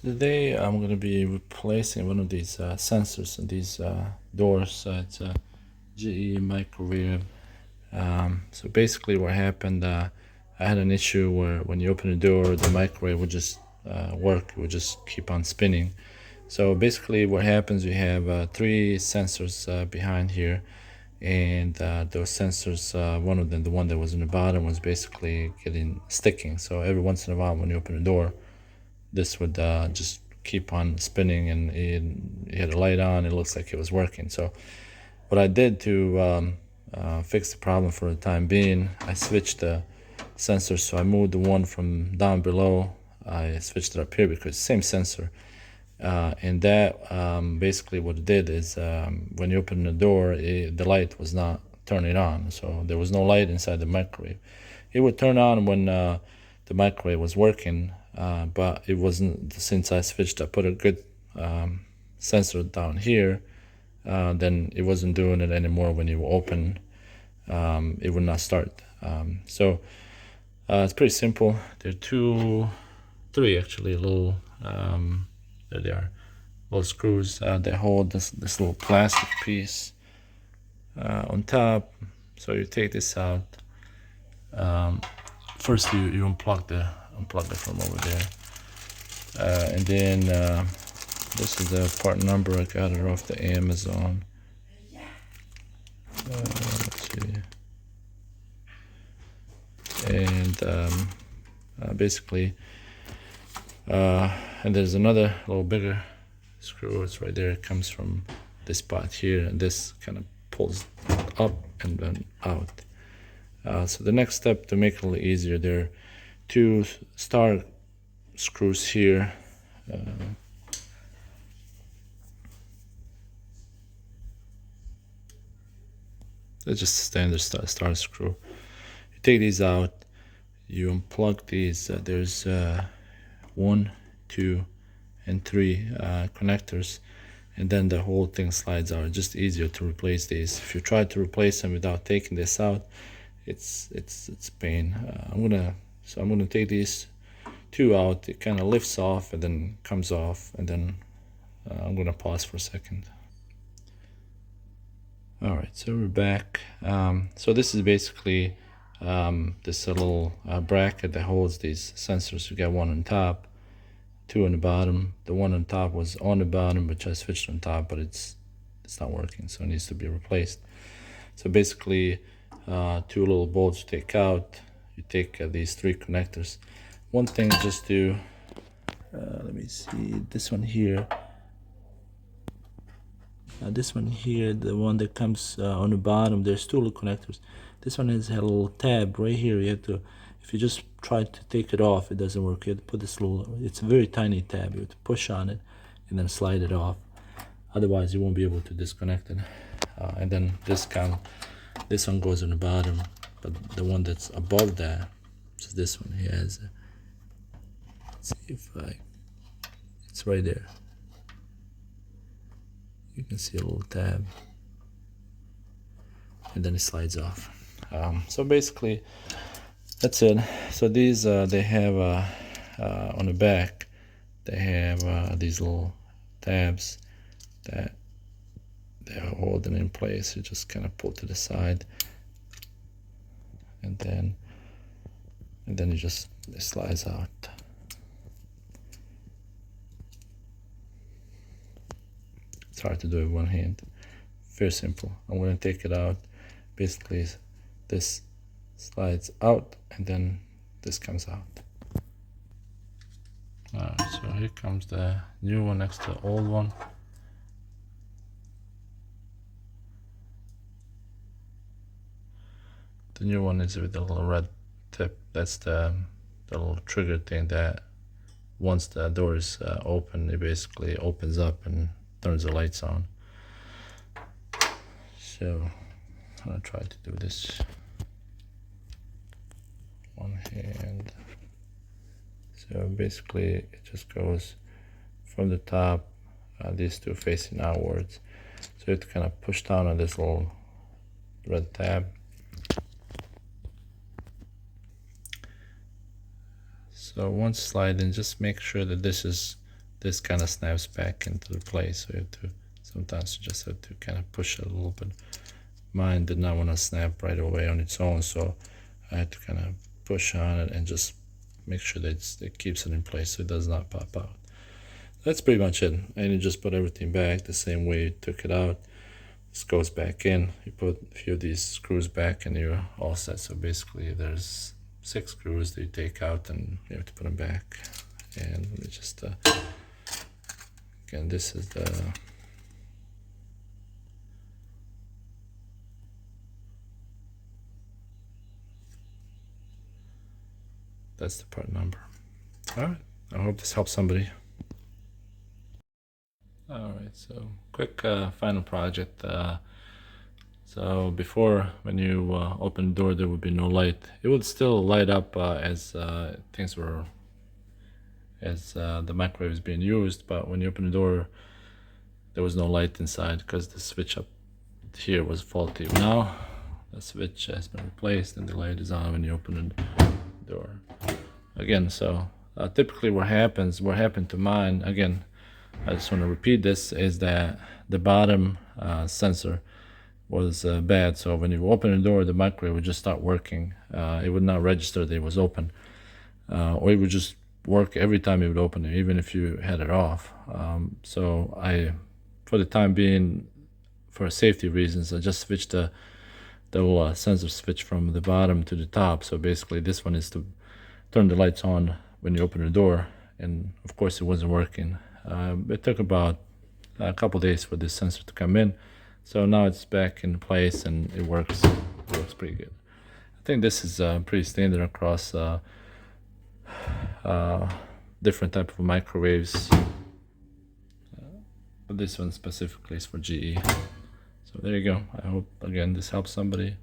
Today I'm going to be replacing one of these sensors in these doors. It's a GE microwave. So basically what happened, I had an issue where when you open the door, the microwave would just work. It would just keep on spinning. So basically what happens, we have three sensors behind here. And those sensors, one of them, the one that was in the bottom, was basically sticking. So every once in a while when you open the door, this would just keep on spinning, and it had a light on. It looks like it was working. So what I did to fix the problem for the time being, I switched the sensors. So I moved the one from down below. I switched it up here because same sensor. And that basically what it did is when you open the door, the light was not turning on. So there was no light inside the microwave. It would turn on when the microwave was working, but it wasn't. Since I switched, I put a good sensor down here, then it wasn't doing it anymore. When you open, it would not start. So it's pretty simple. There are three actually, little, there they are, little screws that hold this little plastic piece on top. So you take this out. First you unplug it from over there, and then this is the part number. I got it off the Amazon. Let's see. And basically, and there's another little bigger screw. It's right there. It comes from this part here, and this kind of pulls up and then out. So the next step, to make it a little easier, there are two star screws here. They're just a standard star screw. You take these out, you unplug these. There's 1, 2, and 3 connectors, and then the whole thing slides out. It's just easier to replace these. If you try to replace them without taking this out, it's pain. I'm gonna take these two out. It kind of lifts off and then comes off, and then I'm gonna pause for a second. All right, so we're back. So this is basically this little bracket that holds these sensors. We got one on top, two on the bottom. The one on top was on the bottom, which I switched on top, but it's not working, so it needs to be replaced. So basically, two little bolts you take out. You take these three connectors. One thing, just to let me see, this one here. This one here, the one that comes on the bottom, there's two little connectors. This one has a little tab right here. You have to, if you just try to take it off, it doesn't work. You have to put this little, it's a very tiny tab. You have to push on it and then slide it off. Otherwise, you won't be able to disconnect it. And then this one goes on the bottom, but the one that's above that, which is this one, he has. Let's see if it's right there. You can see a little tab, and then it slides off. So basically, that's it. So these they have on the back, they have these little tabs that they're holding in place. You just kind of pull to the side, and then it slides out. It's hard to do with one hand. Very simple. I'm going to take it out. Basically, this slides out, and then this comes out. Alright, so here comes the new one next to the old one. The new one is with the little red tip. That's the little trigger thing that once the door is open, it basically opens up and turns the lights on. So I'm gonna try to do this one hand. So basically it just goes from the top, these two facing outwards. So you have to kind of push down on this little red tab. So once sliding, just make sure that this is this kind of snaps back into the place. So you have to, sometimes you just have to kind of push it a little bit. Mine did not want to snap right away on its own, so I had to kind of push on it and just make sure that it keeps it in place so it does not pop out. That's pretty much it. And you just put everything back the same way you took it out. This goes back in. You put a few of these screws back and you're all set. So basically there's 6 screws that you take out and you have to put them back. And let me just, again, this is that's the part number. All right, I hope this helps somebody. All right, so quick final project. So before, when you open the door, there would be no light. It would still light up as things were, as the microwave is being used, but when you open the door, there was no light inside because the switch up here was faulty. Now the switch has been replaced and the light is on when you open the door. Again, so typically what happened to mine, again, I just want to repeat this, is that the bottom sensor was bad. So when you open the door, the microwave would just start working. It would not register that it was open, or it would just work every time you would open it, even if you had it off. So I, for the time being, for safety reasons, I just switched the little sensor switch from the bottom to the top. So basically this one is to turn the lights on when you open the door, and of course it wasn't working. It took about a couple days for this sensor to come in, so now it's back in place and it works pretty good. I think this is pretty standard across different type of microwaves, but this one specifically is for GE. So there you go. I hope again this helps somebody.